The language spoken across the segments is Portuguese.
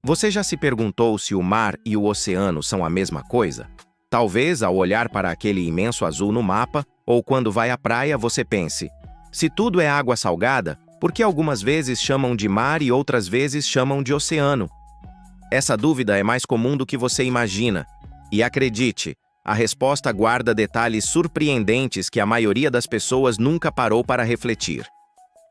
Você já se perguntou se o mar e o oceano são a mesma coisa? Talvez ao olhar para aquele imenso azul no mapa, ou quando vai à praia você pense: se tudo é água salgada, por que algumas vezes chamam de mar e outras vezes chamam de oceano? Essa dúvida é mais comum do que você imagina. E acredite, a resposta guarda detalhes surpreendentes que a maioria das pessoas nunca parou para refletir.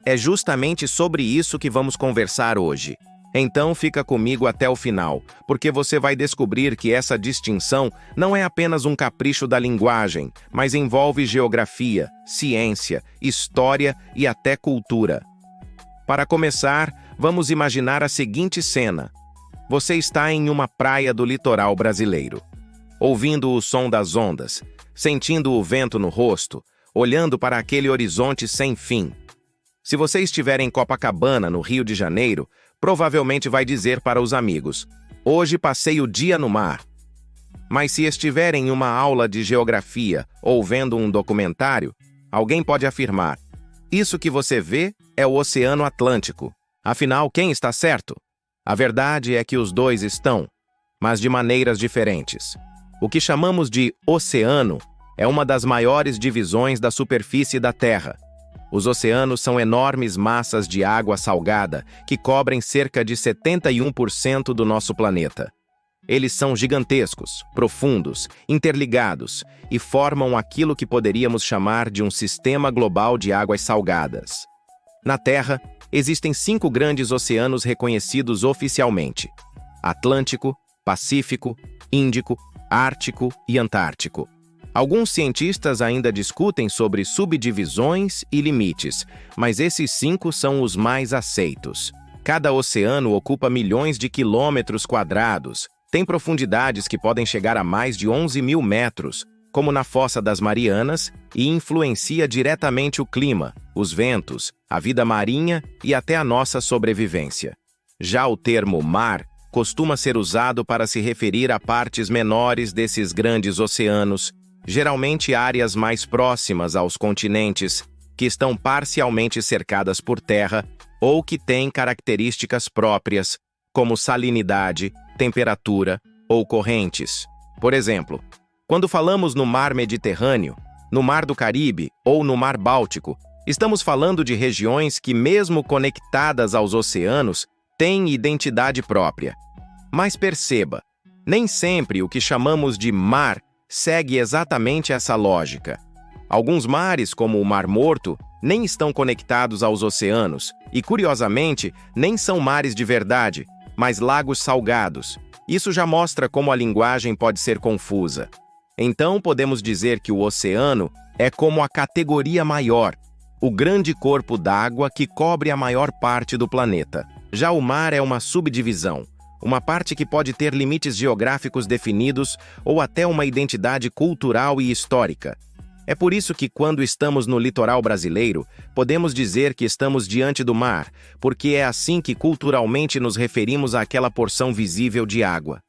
É justamente sobre isso que vamos conversar hoje. Então fica comigo até o final, porque você vai descobrir que essa distinção não é apenas um capricho da linguagem, mas envolve geografia, ciência, história e até cultura. Para começar, vamos imaginar a seguinte cena. Você está em uma praia do litoral brasileiro, ouvindo o som das ondas, sentindo o vento no rosto, olhando para aquele horizonte sem fim. Se você estiver em Copacabana, no Rio de Janeiro, provavelmente vai dizer para os amigos: hoje passei o dia no mar. Mas se estiver em uma aula de geografia ou vendo um documentário, alguém pode afirmar: isso que você vê é o Oceano Atlântico. Afinal, quem está certo? A verdade é que os dois estão, mas de maneiras diferentes. O que chamamos de oceano é uma das maiores divisões da superfície da Terra. Os oceanos são enormes massas de água salgada que cobrem cerca de 71% do nosso planeta. Eles são gigantescos, profundos, interligados e formam aquilo que poderíamos chamar de um sistema global de águas salgadas. Na Terra, existem 5 grandes oceanos reconhecidos oficialmente: Atlântico, Pacífico, Índico, Ártico e Antártico. Alguns cientistas ainda discutem sobre subdivisões e limites, mas esses 5 são os mais aceitos. Cada oceano ocupa milhões de quilômetros quadrados, tem profundidades que podem chegar a mais de 11.000 metros, como na Fossa das Marianas, e influencia diretamente o clima, os ventos, a vida marinha e até a nossa sobrevivência. Já o termo mar costuma ser usado para se referir a partes menores desses grandes oceanos, geralmente áreas mais próximas aos continentes, que estão parcialmente cercadas por terra ou que têm características próprias, como salinidade, temperatura ou correntes. Por exemplo, quando falamos no Mar Mediterrâneo, no Mar do Caribe ou no Mar Báltico, estamos falando de regiões que, mesmo conectadas aos oceanos, têm identidade própria. Mas perceba, nem sempre o que chamamos de mar segue exatamente essa lógica. Alguns mares, como o Mar Morto, nem estão conectados aos oceanos e, curiosamente, nem são mares de verdade, mas lagos salgados. Isso já mostra como a linguagem pode ser confusa. Então, podemos dizer que o oceano é como a categoria maior, o grande corpo d'água que cobre a maior parte do planeta. Já o mar é uma subdivisão, uma parte que pode ter limites geográficos definidos ou até uma identidade cultural e histórica. É por isso que, quando estamos no litoral brasileiro, podemos dizer que estamos diante do mar, porque é assim que culturalmente nos referimos àquela porção visível de água.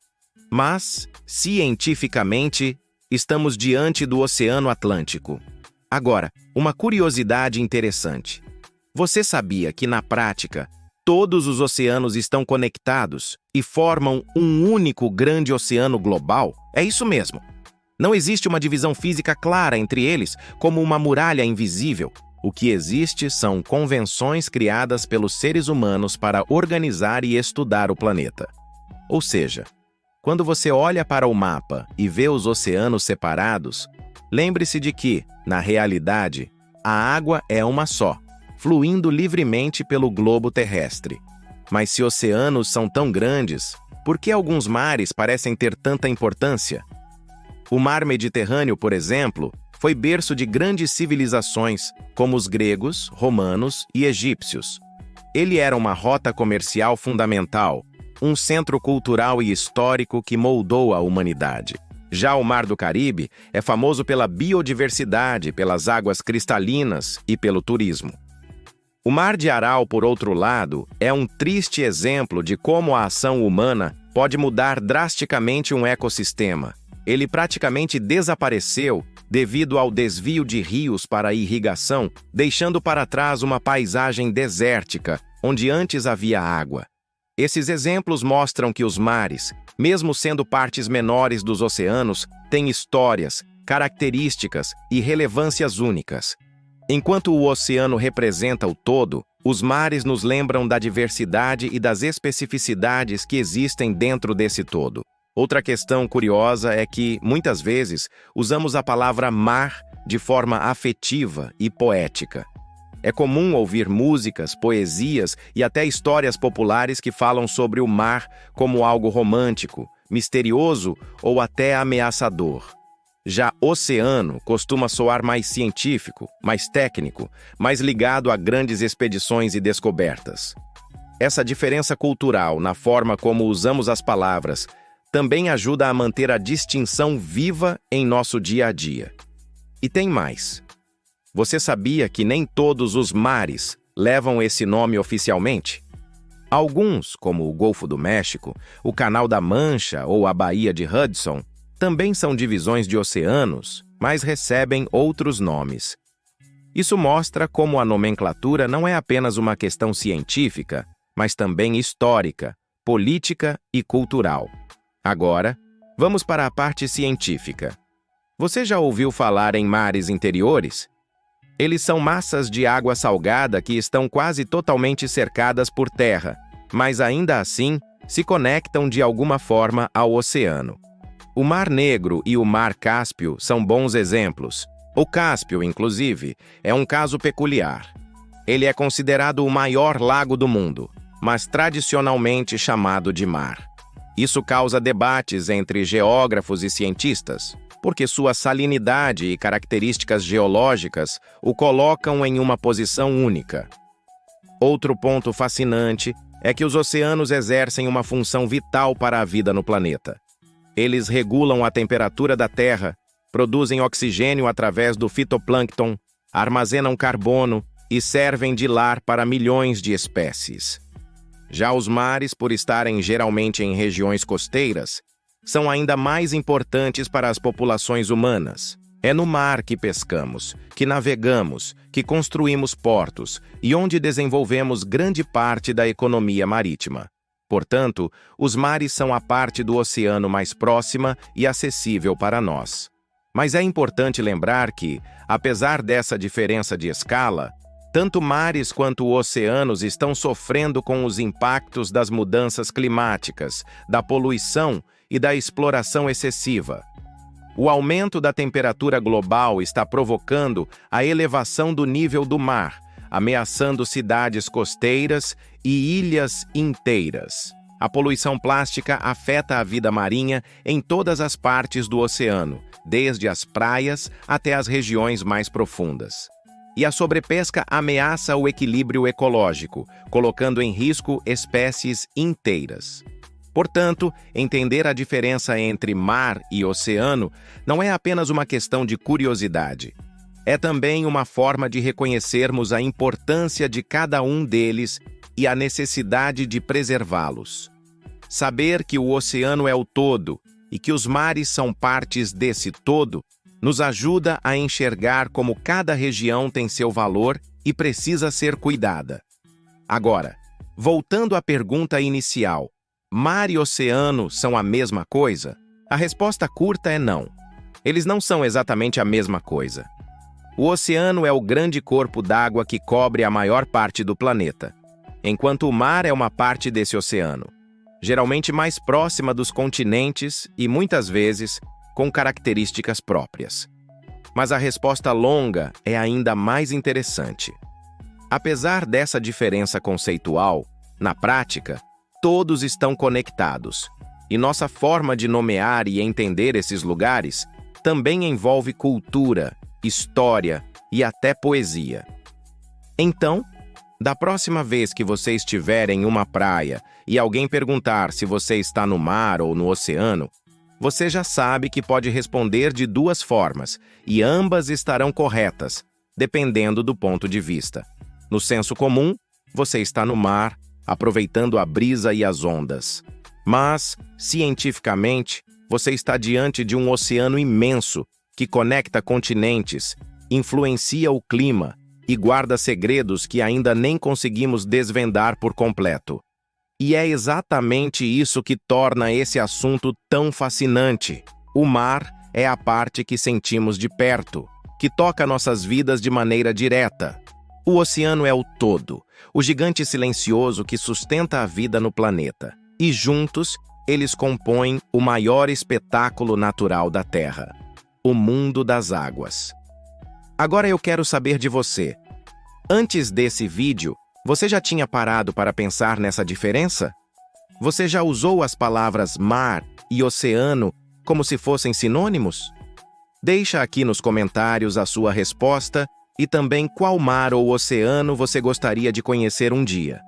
Mas, cientificamente, estamos diante do Oceano Atlântico. Agora, uma curiosidade interessante. Você sabia que, na prática, todos os oceanos estão conectados e formam um único grande oceano global? É isso mesmo. Não existe uma divisão física clara entre eles, como uma muralha invisível. O que existe são convenções criadas pelos seres humanos para organizar e estudar o planeta. Ou seja, quando você olha para o mapa e vê os oceanos separados, lembre-se de que, na realidade, a água é uma só, fluindo livremente pelo globo terrestre. Mas se oceanos são tão grandes, por que alguns mares parecem ter tanta importância? O Mar Mediterrâneo, por exemplo, foi berço de grandes civilizações, como os gregos, romanos e egípcios. Ele era uma rota comercial fundamental, um centro cultural e histórico que moldou a humanidade. Já o Mar do Caribe é famoso pela biodiversidade, pelas águas cristalinas e pelo turismo. O Mar de Aral, por outro lado, é um triste exemplo de como a ação humana pode mudar drasticamente um ecossistema. Ele praticamente desapareceu devido ao desvio de rios para a irrigação, deixando para trás uma paisagem desértica, onde antes havia água. Esses exemplos mostram que os mares, mesmo sendo partes menores dos oceanos, têm histórias, características e relevâncias únicas. Enquanto o oceano representa o todo, os mares nos lembram da diversidade e das especificidades que existem dentro desse todo. Outra questão curiosa é que, muitas vezes, usamos a palavra mar de forma afetiva e poética. É comum ouvir músicas, poesias e até histórias populares que falam sobre o mar como algo romântico, misterioso ou até ameaçador. Já oceano costuma soar mais científico, mais técnico, mais ligado a grandes expedições e descobertas. Essa diferença cultural na forma como usamos as palavras também ajuda a manter a distinção viva em nosso dia a dia. E tem mais. Você sabia que nem todos os mares levam esse nome oficialmente? Alguns, como o Golfo do México, o Canal da Mancha ou a Baía de Hudson, também são divisões de oceanos, mas recebem outros nomes. Isso mostra como a nomenclatura não é apenas uma questão científica, mas também histórica, política e cultural. Agora, vamos para a parte científica. Você já ouviu falar em mares interiores? Eles são massas de água salgada que estão quase totalmente cercadas por terra, mas ainda assim se conectam de alguma forma ao oceano. O Mar Negro e o Mar Cáspio são bons exemplos. O Cáspio, inclusive, é um caso peculiar. Ele é considerado o maior lago do mundo, mas tradicionalmente chamado de mar. Isso causa debates entre geógrafos e cientistas, porque sua salinidade e características geológicas o colocam em uma posição única. Outro ponto fascinante é que os oceanos exercem uma função vital para a vida no planeta. Eles regulam a temperatura da Terra, produzem oxigênio através do fitoplâncton, armazenam carbono e servem de lar para milhões de espécies. Já os mares, por estarem geralmente em regiões costeiras, são ainda mais importantes para as populações humanas. É no mar que pescamos, que navegamos, que construímos portos e onde desenvolvemos grande parte da economia marítima. Portanto, os mares são a parte do oceano mais próxima e acessível para nós. Mas é importante lembrar que, apesar dessa diferença de escala, tanto mares quanto oceanos estão sofrendo com os impactos das mudanças climáticas, da poluição e da exploração excessiva. O aumento da temperatura global está provocando a elevação do nível do mar, ameaçando cidades costeiras e ilhas inteiras. A poluição plástica afeta a vida marinha em todas as partes do oceano, desde as praias até as regiões mais profundas. E a sobrepesca ameaça o equilíbrio ecológico, colocando em risco espécies inteiras. Portanto, entender a diferença entre mar e oceano não é apenas uma questão de curiosidade. É também uma forma de reconhecermos a importância de cada um deles e a necessidade de preservá-los. Saber que o oceano é o todo e que os mares são partes desse todo nos ajuda a enxergar como cada região tem seu valor e precisa ser cuidada. Agora, voltando à pergunta inicial, mar e oceano são a mesma coisa? A resposta curta é não. Eles não são exatamente a mesma coisa. O oceano é o grande corpo d'água que cobre a maior parte do planeta, enquanto o mar é uma parte desse oceano, geralmente mais próxima dos continentes e, muitas vezes, com características próprias. Mas a resposta longa é ainda mais interessante. Apesar dessa diferença conceitual, na prática, todos estão conectados, e nossa forma de nomear e entender esses lugares também envolve cultura, história e até poesia. Então, da próxima vez que você estiver em uma praia e alguém perguntar se você está no mar ou no oceano, você já sabe que pode responder de duas formas, e ambas estarão corretas, dependendo do ponto de vista. No senso comum, você está no mar, aproveitando a brisa e as ondas. Mas, cientificamente, você está diante de um oceano imenso que conecta continentes, influencia o clima e guarda segredos que ainda nem conseguimos desvendar por completo. E é exatamente isso que torna esse assunto tão fascinante. O mar é a parte que sentimos de perto, que toca nossas vidas de maneira direta. O oceano é o todo, o gigante silencioso que sustenta a vida no planeta. E juntos, eles compõem o maior espetáculo natural da Terra, o mundo das águas. Agora eu quero saber de você. Antes desse vídeo, você já tinha parado para pensar nessa diferença? Você já usou as palavras mar e oceano como se fossem sinônimos? Deixa aqui nos comentários a sua resposta e também qual mar ou oceano você gostaria de conhecer um dia.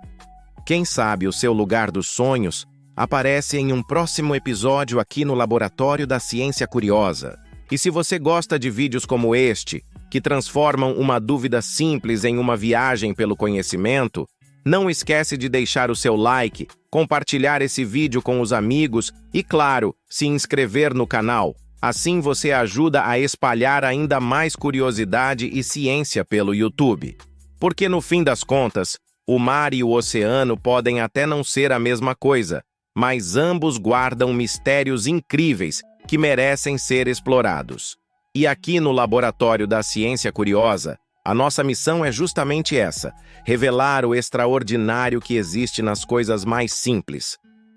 Quem sabe o seu lugar dos sonhos aparece em um próximo episódio aqui no Laboratório da Ciência Curiosa. E se você gosta de vídeos como este, que transformam uma dúvida simples em uma viagem pelo conhecimento, não esquece de deixar o seu like, compartilhar esse vídeo com os amigos e, claro, se inscrever no canal. Assim você ajuda a espalhar ainda mais curiosidade e ciência pelo YouTube. Porque no fim das contas, o mar e o oceano podem até não ser a mesma coisa, mas ambos guardam mistérios incríveis que merecem ser explorados. E aqui no Laboratório da Ciência Curiosa, a nossa missão é justamente essa: revelar o extraordinário que existe nas coisas mais simples.